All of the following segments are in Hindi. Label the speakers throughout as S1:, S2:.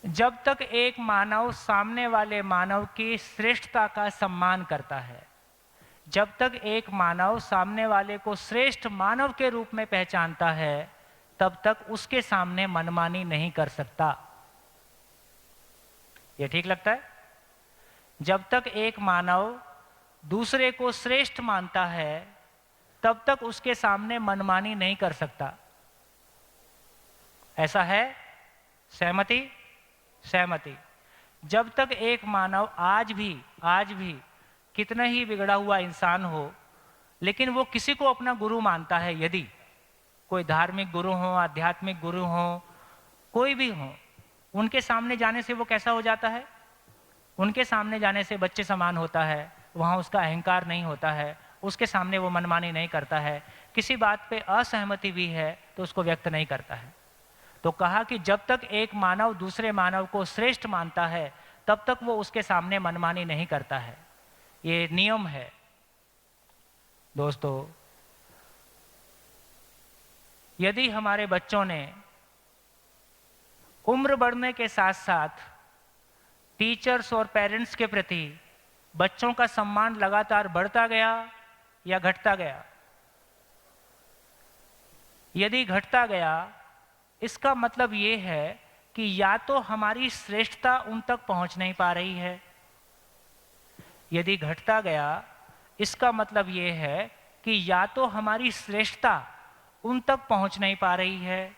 S1: जब तक एक मानव सामने वाले मानव की श्रेष्ठता का सम्मान करता है, जब तक एक मानव सामने वाले को श्रेष्ठ मानव के रूप में पहचानता है, तब तक उसके सामने मनमानी नहीं कर सकता। यह ठीक लगता है? जब तक एक मानव दूसरे को श्रेष्ठ मानता है, तब तक उसके सामने मनमानी नहीं कर सकता। ऐसा है? सहमति? सहमति। जब तक एक मानव आज भी कितना ही बिगड़ा हुआ इंसान हो, लेकिन वो किसी को अपना गुरु मानता है, यदि कोई धार्मिक गुरु हो, आध्यात्मिक गुरु हो, कोई भी हो, उनके सामने जाने से वो कैसा हो जाता है? उनके सामने जाने से बच्चे समान होता है, वहाँ उसका अहंकार नहीं होता है, उसके सामने वो मनमानी नहीं करता है, किसी बात पे असहमति भी है तो उसको व्यक्त नहीं करता है। तो कहा कि जब तक एक मानव दूसरे मानव को श्रेष्ठ मानता है, तब तक वो उसके सामने मनमानी नहीं करता है। ये नियम है। दोस्तों, यदि हमारे बच्चों ने उम्र बढ़ने के साथ साथ टीचर्स और पेरेंट्स के प्रति बच्चों का सम्मान लगातार बढ़ता गया या घटता गया? यदि घटता गया, इसका मतलब ये है कि या तो हमारी श्रेष्ठता उन तक पहुंच नहीं पा रही है। यदि घटता गया, इसका मतलब ये है कि या तो हमारी श्रेष्ठता उन तक पहुंच नहीं पा रही है,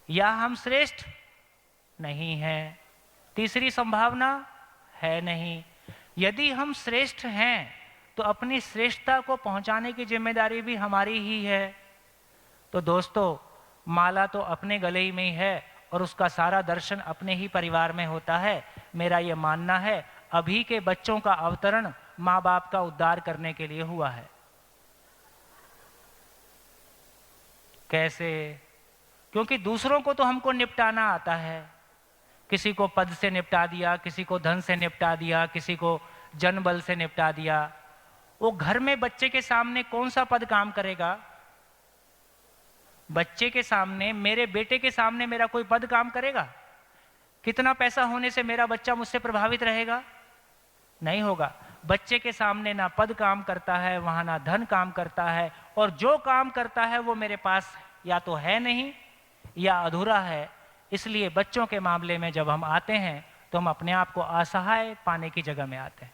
S1: या हम श्रेष्ठ नहीं हैं। तीसरी संभावना है नहीं। यदि हम श्रेष्ठ हैं तो अपनी श्रेष्ठता को पहुंचाने की जिम्मेदारी भी हमारी ही है। तो दोस्तों, माला तो अपने गले ही में ही है और उसका सारा दर्शन अपने ही परिवार में होता है। मेरा ये मानना है, अभी के बच्चों का अवतरण माँ बाप का उद्धार करने के लिए हुआ है। कैसे? क्योंकि दूसरों को तो हमको निपटाना आता है। किसी को पद से निपटा दिया, किसी को धन से निपटा दिया, किसी को जनबल से निपटा दिया। वो घर में बच्चे के सामने कौन सा पद काम करेगा? बच्चे के सामने, मेरे बेटे के सामने मेरा कोई पद काम करेगा? कितना पैसा होने से मेरा बच्चा मुझसे प्रभावित रहेगा? नहीं होगा। बच्चे के सामने ना पद काम करता है, वहां ना धन काम करता है, और जो काम करता है वो मेरे पास या तो है नहीं या अधूरा है। इसलिए बच्चों के मामले में जब हम आते हैं तो हम अपने आप को असहाय पाने की जगह में आते हैं।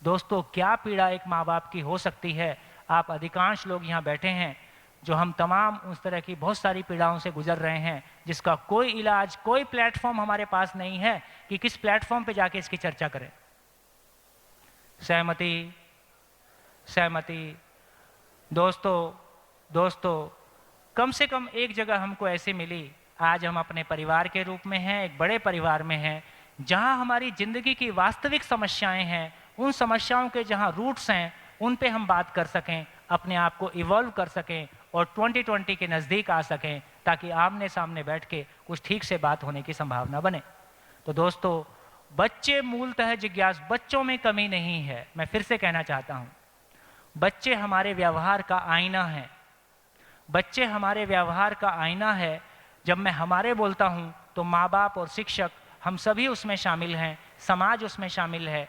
S1: दोस्तों, क्या पीड़ा एक माँ बाप की हो सकती है। आप अधिकांश लोग यहाँ बैठे हैं जो हम तमाम उस तरह की बहुत सारी पीड़ाओं से गुजर रहे हैं, जिसका कोई इलाज, कोई प्लेटफॉर्म हमारे पास नहीं है कि किस प्लेटफॉर्म पे जाके इसकी चर्चा करें। सहमति? सहमति। दोस्तों, कम से कम एक जगह हमको ऐसी मिली। आज हम अपने परिवार के रूप में हैं, एक बड़े परिवार में हैं, जहां हमारी जिंदगी की वास्तविक समस्याएं हैं, उन समस्याओं के जहां रूट्स हैं, उन पे हम बात कर सकें, अपने आप को इवॉल्व कर सकें और 2020 के नज़दीक आ सकें, ताकि आमने सामने बैठ के कुछ ठीक से बात होने की संभावना बने। तो दोस्तों, बच्चे मूलतः जिज्ञासु, बच्चों में कमी नहीं है। मैं फिर से कहना चाहता हूँ, बच्चे हमारे व्यवहार का आईना है। बच्चे हमारे व्यवहार का आईना है। जब मैं हमारे बोलता हूँ तो माँ बाप और शिक्षक, हम सभी उसमें शामिल हैं, समाज उसमें शामिल है।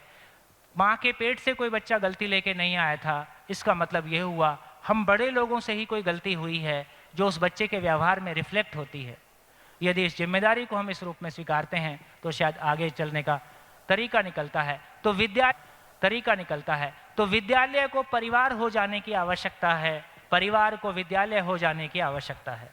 S1: माँ के पेट से कोई बच्चा गलती लेके नहीं आया था, इसका मतलब यह हुआ हम बड़े लोगों से ही कोई गलती हुई है जो उस बच्चे के व्यवहार में रिफ्लेक्ट होती है। यदि इस जिम्मेदारी को हम इस रूप में स्वीकारते हैं तो शायद आगे चलने का तरीका निकलता है। तो विद्यालय को परिवार हो जाने की आवश्यकता है, परिवार को विद्यालय हो जाने की आवश्यकता है।